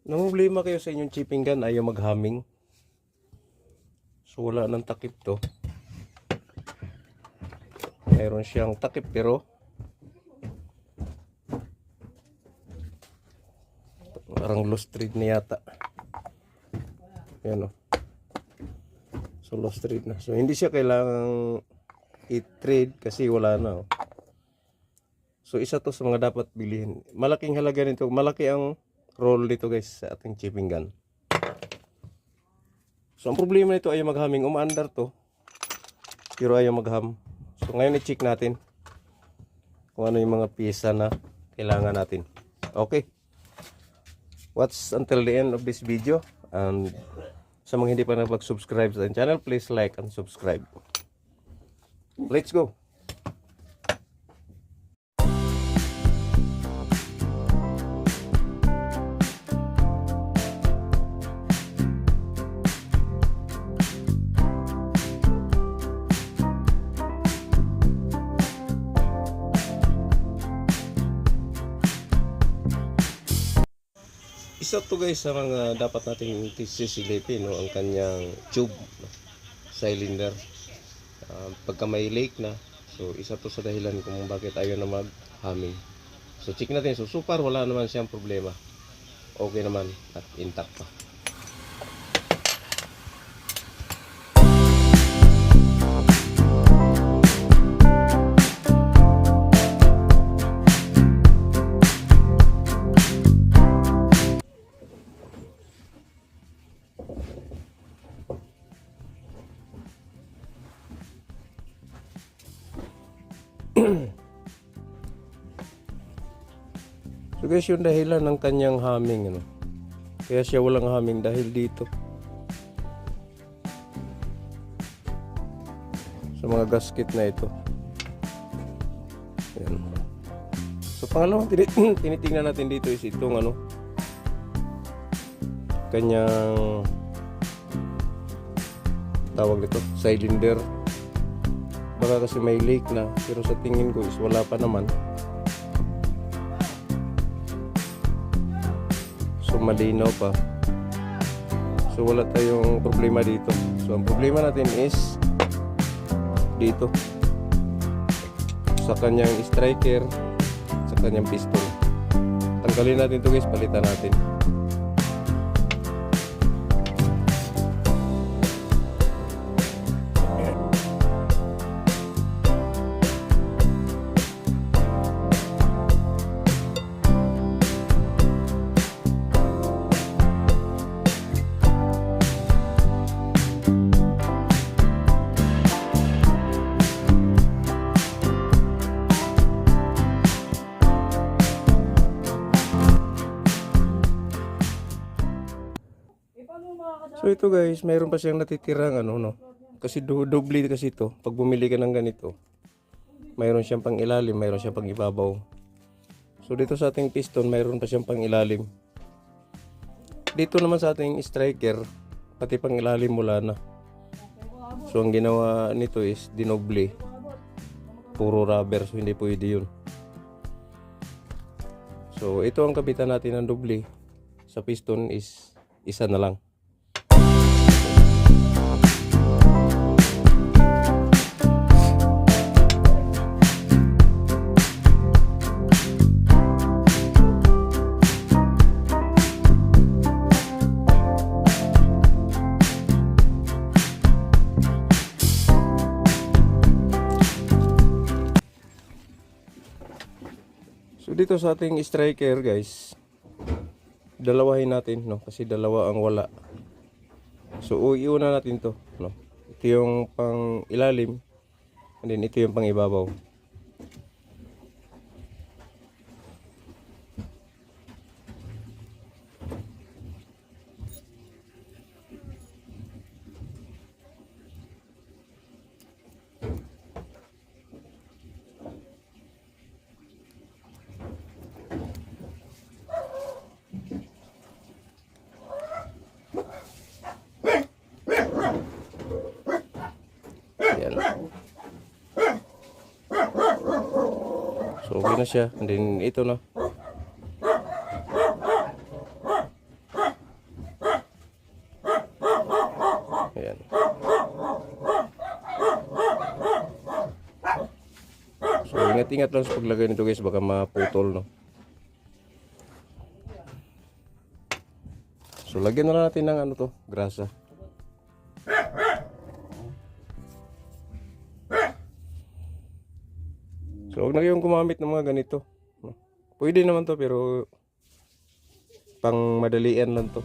Namumblema kayo sa inyong chipping gun, ayaw mag-humming. So wala nang takip to. Mayroon siyang takip pero parang lost thread na yata. Yan o. So lost thread na. So hindi siya kailangang i-thread kasi wala na o. So isa to sa mga dapat bilhin. Malaking halaga nito. Malaki ang roll dito guys sa ating chipping gun. So ang problema nito ay mag-humming. Umaandar to pero ayaw mag-hum. So ngayon i-check natin kung ano yung mga piyesa na kailangan natin. Okay, watch until the end of this video. And sa mga hindi pa nakapag-subscribe sa ating channel, please like and subscribe. Let's go. Isa to guys sa mga dapat nating sisilipin, no, ang kanyang tube, no, cylinder. Pagka may leak na, so isa to sa dahilan kung bakit ayaw na mag-humming. So check natin. So far wala naman siyang problema. Okay naman at intact pa. So guys, yung dahilan ng kanyang humming, ano? Kaya siya walang humming dahil dito sa mga gasket na ito. Ayan. So pangalawang tinitingnan natin dito is itong ano, kanyang tawag nito, cylinder. Baka kasi may leak na, pero sa tingin ko is wala pa naman. So malinaw pa. So wala tayong problema dito. So ang problema natin is dito sa kanyang striker, sa kanyang piston. Tanggalin natin ito guys, palitan natin. So ito guys, mayroon pa siyang natitirang ano, no. Kasi doble kasi ito. Pag bumili ka ng ganito, mayroon siyang pang ilalim, mayroon siyang pang ibabaw. So dito sa ating piston, mayroon pa siyang pang ilalim. Dito naman sa ating striker, pati pang ilalim mula na. So ang ginawa nito is dinoble. Puro rubber, so hindi pwede yun. So ito ang kabitan natin ng doble. Sa piston is isa na lang. So dito sa ating striker guys, dalawahin natin, no, kasi dalawa ang wala. So iuna natin to, no. Ito yung pang ilalim, and then ito yung pang ibabaw. Yan. So okay na siya. And then ito na. ingat-ingat lang sa paglagay nito guys, baka maputol no. So lagyan na natin ng ano to, grasa. So huwag na kayong gumamit ng mga ganito. Pwede naman to pero pang madalian lang to.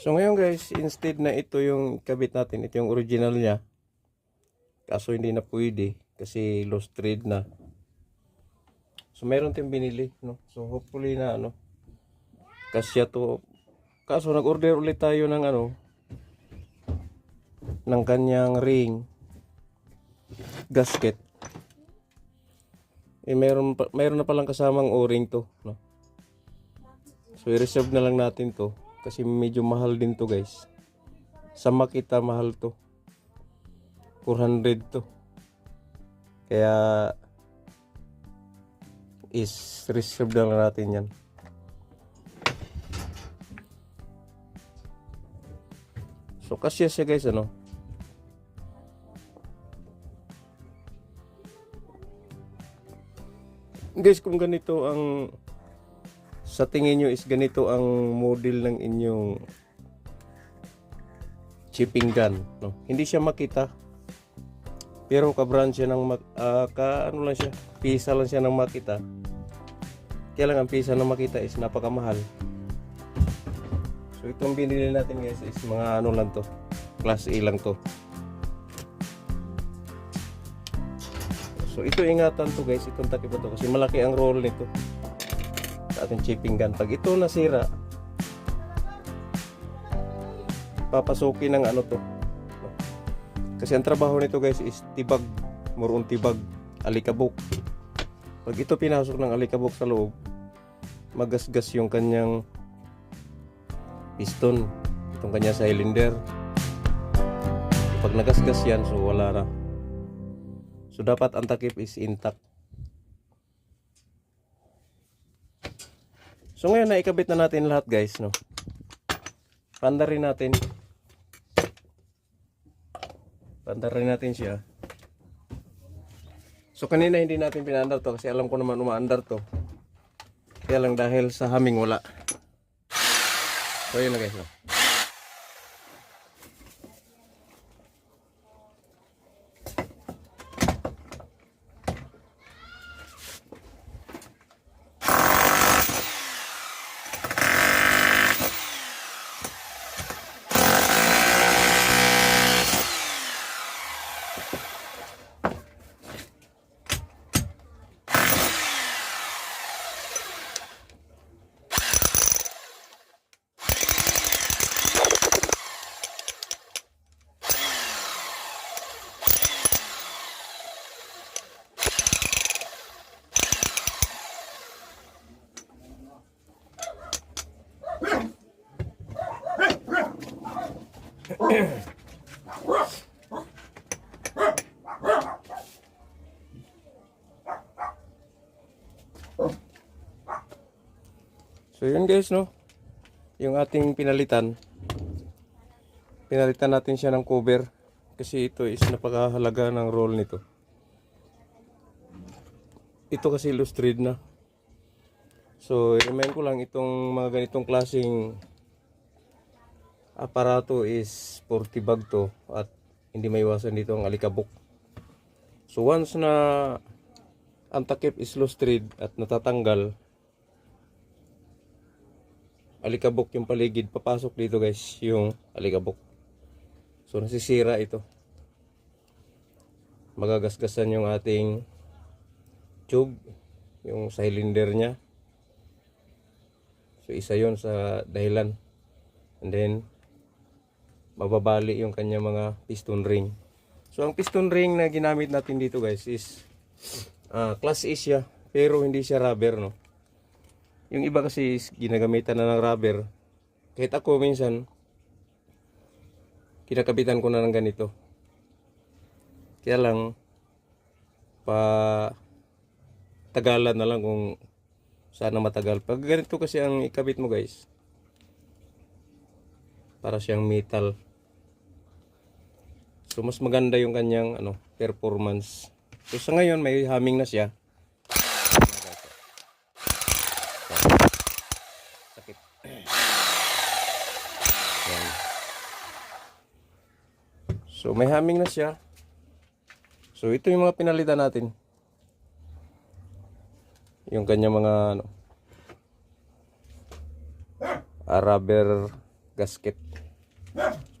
So ngayon guys, instead na ito yung kabit natin, ito yung original niya. Kaso hindi na pwede kasi lost thread na. So meron tayong binili, no. So hopefully na ano, kasya to. Kaso nag-order ulit tayo ng ano, ng kanyang ring gasket. Mayroon na palang kasamang o-ring to, no. So i-reserve na lang natin to kasi medyo mahal din to guys. Sa Makita mahal to. 400 to. Kaya is reserve na lang natin yan. So kasya siya guys, ano. Guys, kung ganito ang sa tingin nyo is ganito ang model ng inyong chipping gun, no? Hindi siya Makita. Pero ka-brand siya ng ano lang siya, pisa lang siya ng Makita. Kaya lang ang pisa ng Makita is napakamahal. So itong binili natin guys is mga ano lang to, class A lang to. So ito ingatan to guys, itong takip to kasi malaki ang roll nito sa ating chipping gun. Pag ito nasira, papasukin ng ano to. Kasi ang trabaho nito guys is tibag, murong tibag, alikabok. Pag ito pinasok ng alikabok sa loob, magasgas yung kanyang piston, itong kanya cylinder. Pag nagasgas yan, so wala na. So dapat ang takip is intact. So ngayon naikabit na natin lahat guys, no. Pandarin natin. Pandarin natin siya. So kanina hindi natin pinaandar to kasi alam ko naman umaandar to. Kaya lang dahil sa haming wala. So yun na guys, no. So yun guys, no, yung ating pinalitan natin siya ng cover kasi ito is napakahalaga ng roll nito. Ito kasi loose thread na. So i-remind ko lang, itong mga ganitong klaseng aparato is 40 bag to at hindi maiwasan dito ang alikabok. So once na ang takip is loose thread at natatanggal, alikabok yung paligid, papasok dito guys yung alikabok. So nasisira ito. Magagasgasan yung ating tube, yung cylinder nya. So isa yon sa dahilan. And then mababali yung kanya mga piston ring. So ang piston ring na ginamit natin dito guys is class A siya, pero hindi siya rubber, no. Yung iba kasi ginagamitan na ng rubber. Kahit ako minsan, kinakabitan ko na ng ganito. Kaya lang, tagalan na lang kung sana matagal. Pag ganito kasi ang ikabit mo guys, para siyang metal. So mas maganda yung kanyang performance. So sa ngayon may humming na siya. Sakit. Yan. So may humming na siya. So ito yung mga pinalitan natin. Yung kanya mga rubber gasket.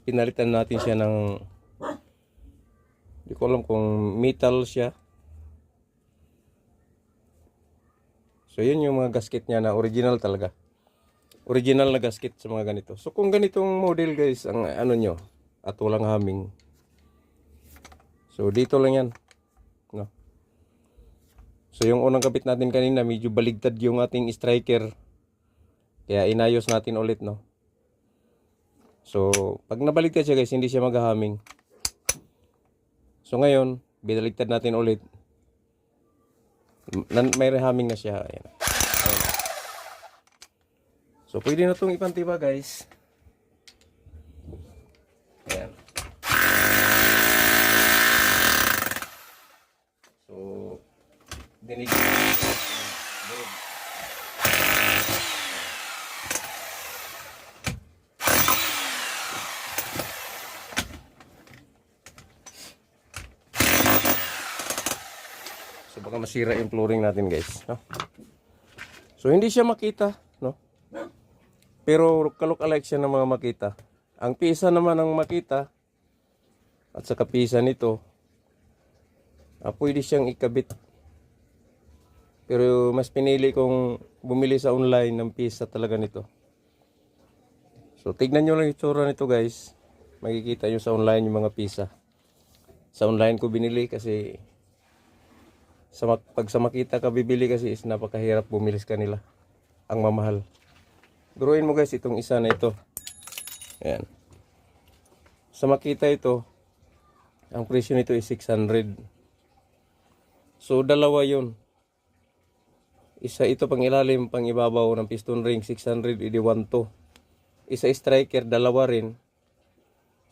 Pinalitan natin siya ng, hindi ko alam kung metal siya. So yun yung mga gasket niya na original talaga. Original na gasket sa mga ganito. So kung ganitong model guys, ang ano nyo, at walang haming. So dito lang yan. No? So yung unang kabit natin kanina, medyo baligtad yung ating striker. Kaya inayos natin ulit, no. So pag nabaligtad siya guys, hindi siya maghahaming. So ngayon, binaligtad natin ulit. May haming na siya. Ayan. Ayan. So pwede na itong ipantiba guys. Ayan. So dinig. So baka masira yung flooring natin guys, no? So hindi siya makita, no? Pero kalok-alike siya ng mga makita. Ang pisa naman ng makita at sa kapisa nito, pwede siyang ikabit. Pero mas pinili kong bumili sa online ng pisa talaga nito. So tignan nyo lang yung itsura nito guys. Makikita nyo sa online yung mga pisa. Sa online ko binili kasi pag sa makita ka bibili kasi is napakahirap bumili sa kanila. Ang mamahal. Duruin mo guys itong isa na ito. Ayan. Sa makita ito, ang presyo nito is 600. So dalawa yun. Isa ito pang ilalim, pang ibabaw ng piston ring, 600, idi 1 to. Isa striker, dalawa rin.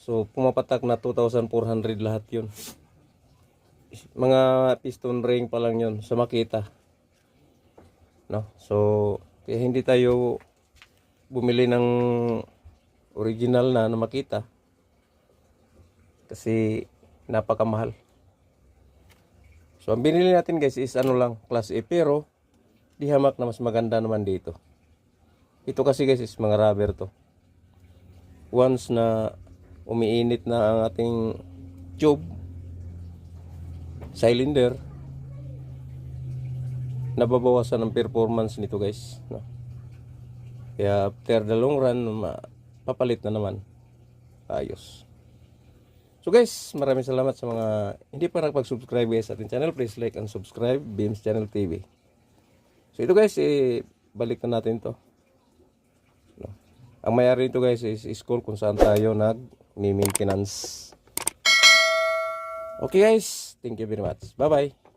So pumapatak na 2,400 lahat yun. Mga piston ring pa lang yun sa makita, no? So kaya hindi tayo bumili ng original na makita kasi napakamahal. So ang binili natin guys is ano lang, class A, pero di hamak na mas maganda naman dito. Ito kasi guys is mga rubber to. Once na umiinit na ang ating tube, cylinder, nababawasan ang performance nito guys, no? Kaya after the long run, papalit na naman. Ayos. So guys, maraming salamat sa mga hindi pa nakapag-subscribe guys sa ating channel. Please like and subscribe, Beams Channel TV. So ito guys, balik na natin to, no? Ang mayari nito guys is school kung saan tayo nag-maintenance. Okay guys, thank you very much. Bye bye.